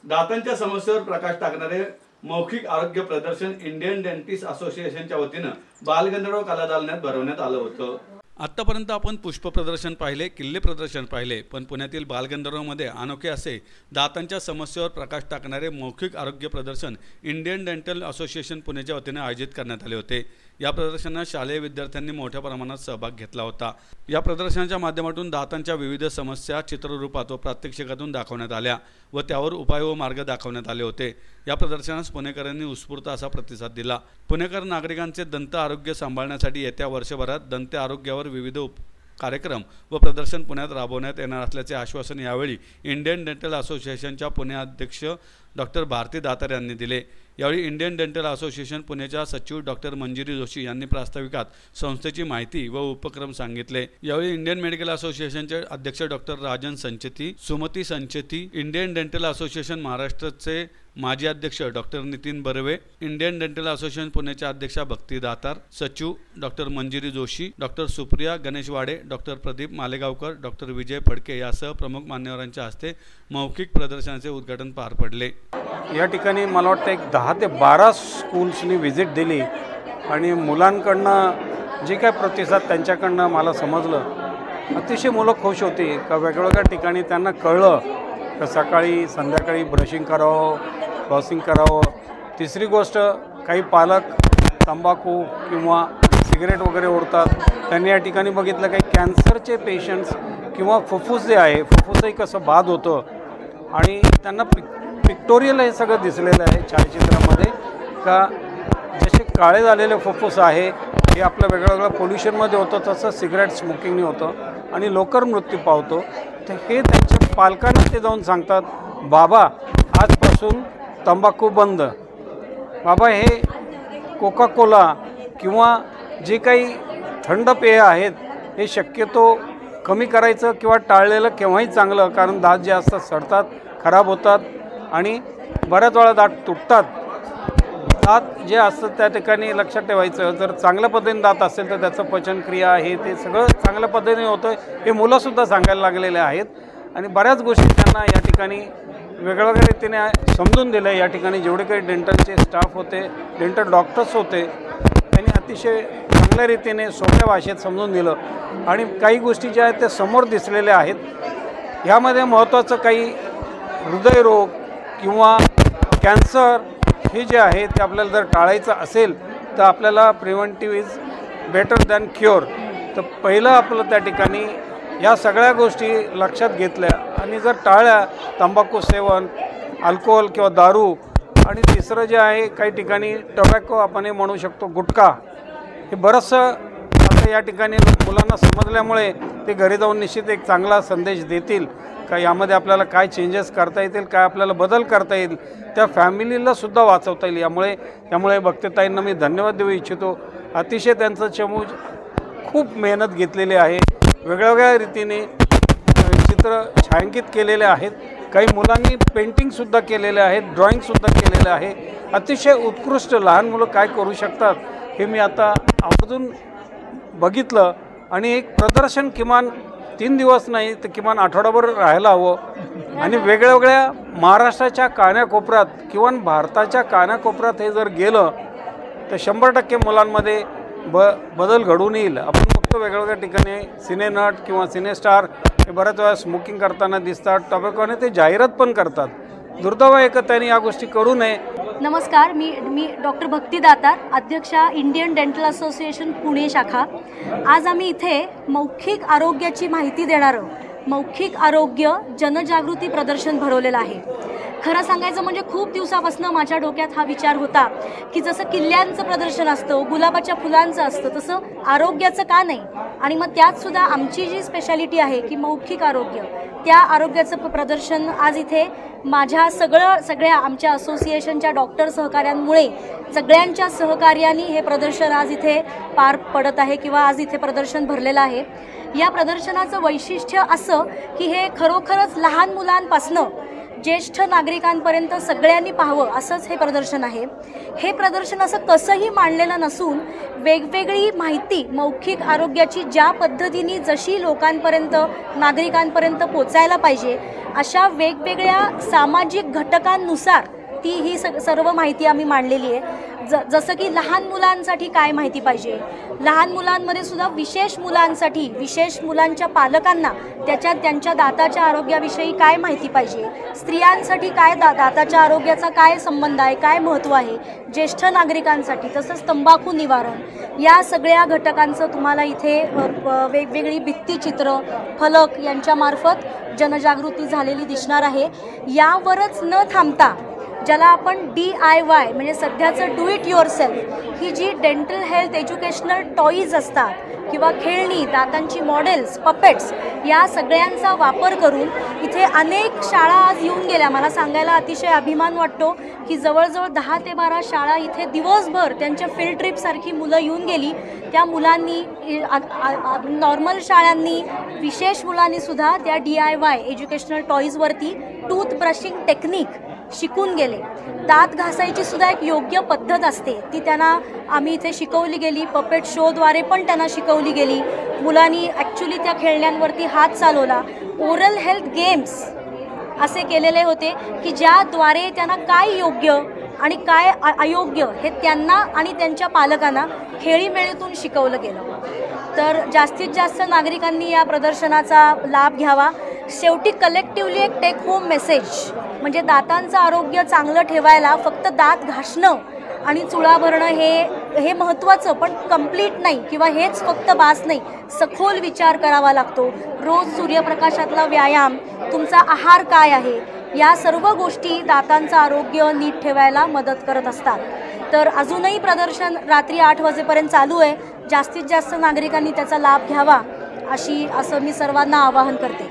दातांच्या समस्येवर प्रकाश टाकणारे मौखिक आरोग्य प्रदर्शन इंडियन डेंटिस्ट असोसिएशनच्या वतीनं बालगंधर्व कलादालनात भरवण्यात आलं होतं। आत्तापर्यंत आपण पुष्प प्रदर्शन पाहिले, किल्ले प्रदर्शन पाहिले, पण पुण्यातील बालगंधर्वमध्ये अनोखे असे दातांच्या समस्येवर प्रकाश टाकणारे मौखिक आरोग्य प्रदर्शन इंडियन डेंटल असोसिएशन पुण्याच्या वतीने आयोजित करण्यात आले होते। या प्रदर्शनात शालेय विद्यार्थ्यांनी मोठ्या प्रमाणात सहभाग घेतला होता। या प्रदर्शनाच्या माध्यमातून दातांच्या विविध समस्या चित्ररूपात व प्रात्यक्षिकातून दाखवण्यात आल्या व त्यावर उपाय व मार्ग दाखवण्यात आले होते। या प्रदर्शनास पुणेकरांनी उत्स्फूर्त असा प्रतिसाद दिला। पुणेकर नागरिकांचे दंत आरोग्य सांभाळण्यासाठी येत्या वर्षभरात दंत आरोग्यावर विविध कार्यक्रम व प्रदर्शन पुण्यात राबवण्यात येणार असल्याचे आश्वासन यावेळी इंडियन डेंटल असोसिएशनच्या पुणे अध्यक्ष डॉक्टर भारती दातार यांनी दिले। यावेळी इंडियन डेंटल असोसिएशन पुणेच्या सचिव डॉक्टर मंजिरी जोशी यांनी प्रास्ताविकात संस्थेची माहिती व उपक्रम सांगितले। यावेळी इंडियन मेडिकल असोसिएशनचे अध्यक्ष doctor Rajan Sancheti, Sumati Sancheti, Indian dental association महाराष्ट्राचे माजी अध्यक्ष doctor Nitin Barve, Indian dental association पुणेच्या अध्यक्षा भक्ती दातार, सचिव doctor Manjiri Joshi, doctor Supriya Ganeshwade, doctor Pradeep Malegaonkar, doctor Vijay Phadke यासह प्रमुख मान्यवरांच्या हस्ते मौखिक प्रदर्शनाचे उद्घाटन पार पडले। या ठिकाणी मला वाटतं एक 10 ते 12 स्कूल्सनी व्हिजिट दिली आणि मुलांकडनं जे काय प्रतिसाद त्यांच्याकडनं मला समजलं, अतिशय मुलं खुश होती का वेगवेगळ्या ठिकाणी त्यांना कळलं का सकाळी संध्याकाळी ब्रशिंग करावं, फ्लॉसिंग करावं। तिसरी गोष्ट, काही पालक तंबाखू किंवा सिगरेट वगैरे ओढतात, त्यांनी या ठिकाणी बघितलं काही कॅन्सरचे पेशंट्स किंवा फुफ्फुस जे आहे, फुफ्फुसही कसं बाद होतं आणि त्यांना पिक्टोरियल हे सगळं दिसलेलं आहे छायाचित्रामध्ये का जसे काळे झालेले फुफ्फुस आहे हे आपलं वेगळं पोल्युशनमध्ये होतं, तसं सिगरेट स्मोकिंगने होतं आणि लवकर मृत्यू पावतो। तर हे त्यांच्या पालकांना ते जाऊन सांगतात, बाबा आजपासून तंबाखू बंद, बाबा हे कोका कोला किंवा जे काही थंड पेय आहेत हे शक्यतो कमी करायचं किंवा टाळलेलं केव्हाही चांगलं, कारण दात जे असतात सडतात, खराब होतात आणि बऱ्याच वेळा दात तुटतात। दात जे असतं त्या ठिकाणी लक्षात ठेवायचं, जर चांगल्या पद्धतीने दात असेल तर त्याचं पचनक्रिया हे ते सगळं चांगल्या पद्धतीने होतं, हे मुलंसुद्धा सांगायला लागलेले आहेत आणि बऱ्याच गोष्टी त्यांना या ठिकाणी वेगवेगळ्या रीतीने समजून दिलं। या ठिकाणी जेवढे काही डेंटलचे स्टाफ होते, डेंटल डॉक्टर्स होते, त्यांनी अतिशय चांगल्या रीतीने सोप्या भाषेत समजून दिलं आणि काही गोष्टी ज्या आहेत त्या समोर दिसलेल्या आहेत। ह्यामध्ये महत्त्वाचं काही हृदयरोग किंवा कॅन्सर हे जे आहे ते आपल्याला जर टाळायचं असेल तर आपल्याला preventive is better than cure. तर पहिलं आपलं त्या ठिकाणी या सगळ्या गोष्टी लक्षात घेतल्या आणि जर टाळल्या, तंबाखू सेवन, अल्कोहोल किंवा दारू आणि तिसरं जे आहे काही ठिकाणी टोबॅको आपण हे म्हणू शकतो, गुटखा, हे बरंचसं आता या ठिकाणी मुलांना समजल्यामुळे ते घरी जाऊन निश्चित एक चांगला संदेश देतील का यामध्ये आपल्याला काय चेंजेस करता येतील, काय आपल्याला बदल करता येईल, त्या फॅमिलीला सुद्धा वाचवता येईल। त्यामुळे भक्तीताईंना मी धन्यवाद देऊ इच्छितो। अतिशय त्यांचं चमूज खूप मेहनत घेतलेली आहे, वेगवेगळ्या रीतीने चित्र छायांकित केलेले आहेत, काही मुलांनी पेंटिंगसुद्धा केलेले आहेत, ड्रॉइंगसुद्धा केलेलं आहे। अतिशय उत्कृष्ट लहान मुलं काय करू शकतात हे मी आता आवर्जून बघितलं आणि एक प्रदर्शन किमान 3 दिवस नाही तर किमान आठवडाभर राहायला हवं आणि वेगवेगळ्या महाराष्ट्राच्या कानाकोपऱ्यात किंवा भारताच्या कानाकोपऱ्यात हे जर गेलं तर 100% मुलांमध्ये बदल घडून येईल। आपण फक्त वेगवेगळ्या ठिकाणी सिनेनट किंवा सिनेस्टार हे बऱ्याच वेळा स्मोकिंग करताना दिसतात, टोबॅकोने ते जाहिरात पण करतात। दुर्दैव आहे का त्यांनी या गोष्टी करू नये। नमस्कार, मी डॉक्टर भक्ती दातार, अध्यक्षा इंडियन डेंटल असोसिएशन पुणे शाखा। आज आम्ही इथे मौखिक आरोग्याची माहिती देणारं मौखिक आरोग्य जनजागृती प्रदर्शन भरवलेलं आहे। खरं सांगायचं म्हणजे खूप दिवसापासून माझ्या डोक्यात हा विचार होता की जसं किल्ल्यांचं प्रदर्शन असतं, गुलाबाच्या फुलांचं असतं, तसं आरोग्याचं का नाही। आणि मग त्यात सुद्धा आमची जी स्पेशालिटी आहे की मौखिक आरोग्य, त्या आरोग्याचं प्रदर्शन आज इथे माझ्या सगळ्या आमच्या असोसिएशनच्या डॉक्टर सहकार्यांमुळे सगळ्यांच्या सहकार्याने हे प्रदर्शन आज इथे पार पडत आहे किंवा आज इथे प्रदर्शन भरलेलं आहे। या प्रदर्शनाचं वैशिष्ट्य असं की हे खरोखरच लहान मुलांपासनं ज्येष्ठ नागरिकांपर्यंत सगळ्यांनी पाहावं असंच हे प्रदर्शन आहे. हे प्रदर्शन असं कसंही मांडलेलं नसून वेगवेगळी माहिती मौखिक आरोग्याची ज्या पद्धतीने जशी लोकांपर्यंत नागरिकांपर्यंत पोचायला पाहिजे अशा वेगवेगळ्या सामाजिक घटकांनुसार ती ही सर्व माहिती आम्ही मांडलेली आहे. जसं की लहान मुलांसाठी काय माहिती पाहिजे, लहान मुलांमध्ये सुद्धा विशेष मुलांसाठी विशेष मुलांच्या पालकांना त्यांच्या दाताच्या आरोग्याविषयी काय माहिती पाहिजे, स्त्रियांसाठी काय दाताच्या आरोग्याचा काय संबंध आहे, काय महत्त्व आहे, ज्येष्ठ नागरिकांसाठी तसंच तंबाखू निवारण या सगळ्या घटकांचं तुम्हाला इथे वेगवेगळी भित्तिचित्र फलक यांच्यामार्फत जनजागृती झालेली दिसणार आहे. यावरच न थांबता ज्याला आपण DIY म्हणजे सध्याचं डू इट युअरसेल्फ ही जी डेंटल हेल्थ एज्युकेशनल टॉईज असतात किंवा खेळणी, दातांची मॉडेल्स, पपेट्स या सगळ्यांचा वापर करून इथे अनेक शाळा आज येऊन गेल्या. मला सांगायला अतिशय अभिमान वाटतो की जवळजवळ 10 ते 12 शाळा इथे दिवसभर त्यांच्या फील्ड ट्रिपसारखी मुलं येऊन गेली. त्या मुलांनी नॉर्मल शाळांनी विशेष मुलांनीसुद्धा त्या DIY एज्युकेशनल टॉईजवरती टूथ ब्रशिंग टेक्निक शिकून गेले. दात घासायची सुद्धा एक योग्य पद्धत असते ती त्यांना आम्ही इथे शिकवली गेली. पपेट शोद्वारे पण त्यांना शिकवली गेली. मुलांनी ॲक्च्युली त्या खेळण्यांवरती हात चालवला. ओरल हेल्थ गेम्स असे केलेले होते की ज्याद्वारे त्यांना काय योग्य आणि काय अयोग्य हे त्यांना आणि त्यांच्या पालकांना खेळीमेळीतून शिकवलं गेलं. तर जास्तीत जास्त नागरिकांनी या प्रदर्शनाचा लाभ घ्यावा. शेवटी कलेक्टिव्हली एक टेक होम मेसेज म्हणजे दातांचं आरोग्य चांगलं ठेवायला फक्त दात घासणं आणि चुळा भरणं हे महत्त्वाचं पण कंप्लीट नाही किंवा हेच फक्त बास नाही. सखोल विचार करावा लागतो. रोज सूर्यप्रकाशातला व्यायाम, तुमचा आहार काय आहे या सर्व गोष्टी दातांचं आरोग्य नीट ठेवायला मदत करत असतात. तर अजूनही प्रदर्शन रात्री 8 वाजेपर्यंत चालू आहे. जास्तीत जास्त नागरिकांनी त्याचा लाभ घ्यावा असं मी सर्वांना आवाहन करते.